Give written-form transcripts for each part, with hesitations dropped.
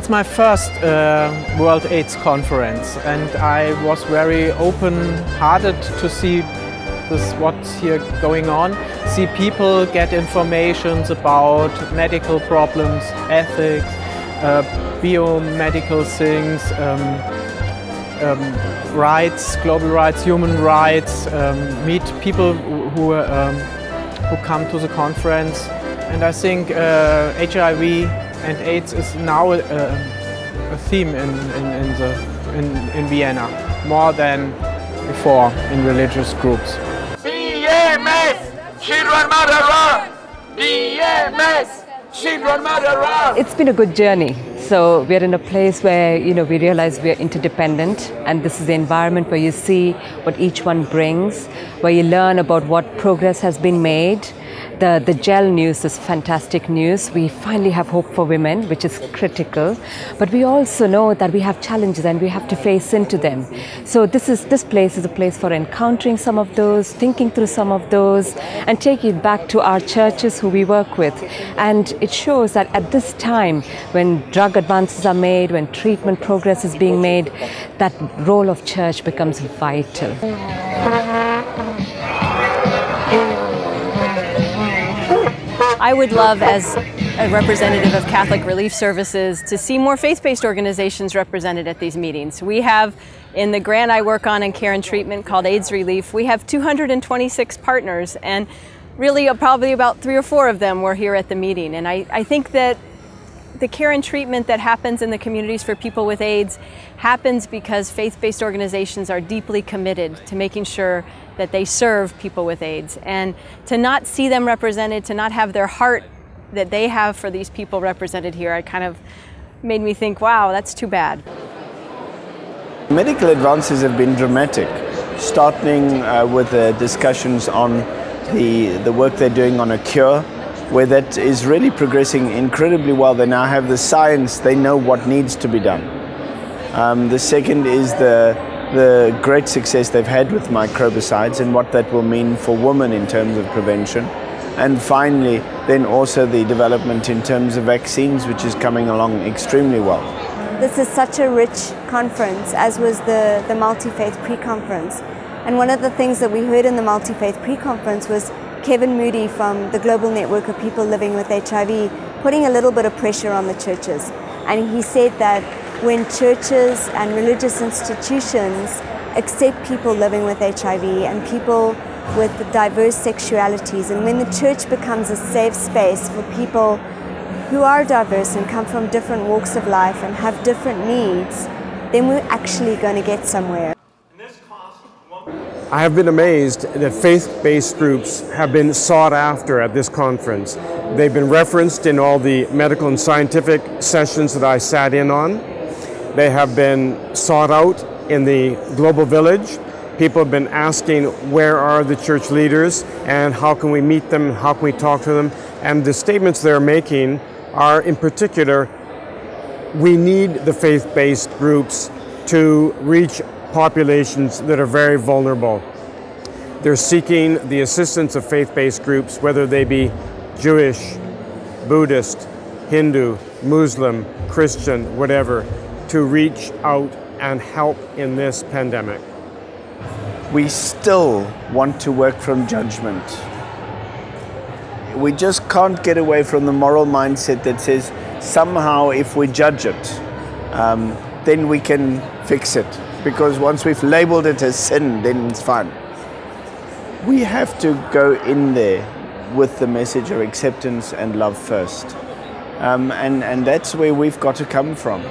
It's my first World AIDS conference, and I was very open-hearted to see what's here going on, see people get informations about medical problems, ethics, biomedical things, rights, global rights, human rights, meet people who come to the conference. And I think HIV and AIDS is now a theme in Vienna, more than before in religious groups. It's been a good journey. So we're in a place where, we realize we're interdependent, and this is the environment where you see what each one brings, where you learn about what progress has been made. The gel news is fantastic news. We finally have hope for women, which is critical. But we also know that we have challenges and we have to face into them. So this place is a place for encountering some of those, thinking through some of those, and taking it back to our churches who we work with. And it shows that at this time, when drug advances are made, when treatment progress is being made, that role of church becomes vital. I would love, as a representative of Catholic Relief Services, to see more faith-based organizations represented at these meetings. We have, in the grant I work on in care and treatment called AIDS Relief, we have 226 partners, and really probably about 3 or 4 of them were here at the meeting. And I think that the care and treatment that happens in the communities for people with AIDS happens because faith-based organizations are deeply committed to making sure that they serve people with AIDS. And to not see them represented, to not have their heart that they have for these people represented here, it kind of made me think, wow, that's too bad. Medical advances have been dramatic, starting with the discussions on the work they're doing on a cure, where that is really progressing incredibly well. They now have the science, they know what needs to be done. The second is the great success they've had with microbicides and what that will mean for women in terms of prevention. And finally, then also the development in terms of vaccines, which is coming along extremely well. This is such a rich conference, as was the Multi-Faith Pre-Conference. And one of the things that we heard in the Multi-Faith Pre-Conference was Kevin Moody from the Global Network of People Living with HIV putting a little bit of pressure on the churches. And he said that when churches and religious institutions accept people living with HIV and people with diverse sexualities, and when the church becomes a safe space for people who are diverse and come from different walks of life and have different needs, then we're actually going to get somewhere. I have been amazed that faith-based groups have been sought after at this conference. They've been referenced in all the medical and scientific sessions that I sat in on. They have been sought out in the global village. People have been asking, where are the church leaders and how can we meet them, how can we talk to them? And the statements they're making are, in particular, we need the faith-based groups to reach populations that are very vulnerable. They're seeking the assistance of faith-based groups, whether they be Jewish, Buddhist, Hindu, Muslim, Christian, whatever, to reach out and help in this pandemic. We still want to work from judgment. We just can't get away from the moral mindset that says somehow if we judge it, then we can fix it. Because once we've labeled it as sin, then it's fine. We have to go in there with the message of acceptance and love first. And that's where we've got to come from.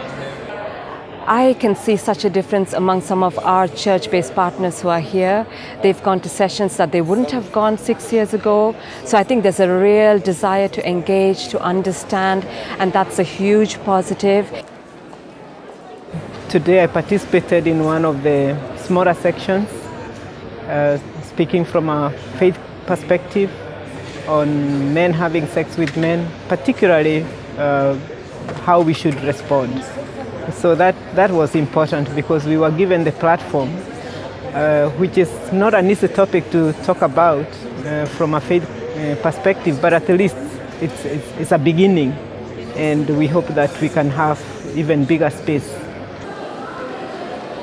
I can see such a difference among some of our church-based partners who are here. They've gone to sessions that they wouldn't have gone 6 years ago. So I think there's a real desire to engage, to understand, and that's a huge positive. Today I participated in one of the smaller sections, speaking from a faith perspective on men having sex with men, particularly how we should respond. So that was important because we were given the platform, which is not an easy topic to talk about from a faith perspective, but at least it's a beginning, and we hope that we can have even bigger space.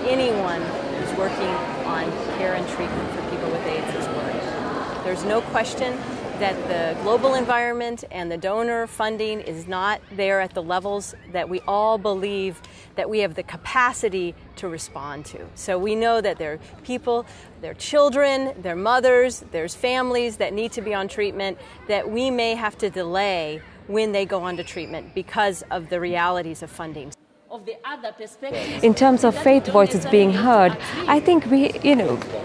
Anyone who's working on care and treatment for people with AIDS is worried. There's no question that the global environment and the donor funding is not there at the levels that we all believe that we have the capacity to respond to. So we know that there are people, there are children, there are mothers, there's families that need to be on treatment that we may have to delay when they go on to treatment because of the realities of funding. In terms of faith voices being heard, I think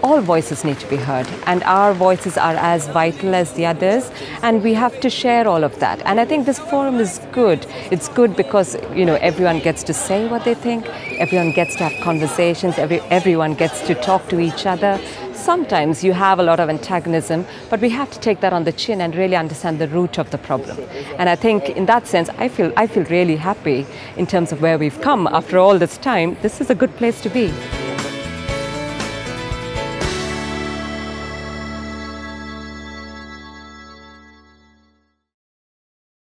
all voices need to be heard, and our voices are as vital as the others, and we have to share all of that. And I think this forum is good. It's good because everyone gets to say what they think, everyone gets to have conversations, everyone gets to talk to each other. Sometimes you have a lot of antagonism, but we have to take that on the chin and really understand the root of the problem. And I think in that sense, I feel really happy in terms of where we've come after all this time. This is a good place to be.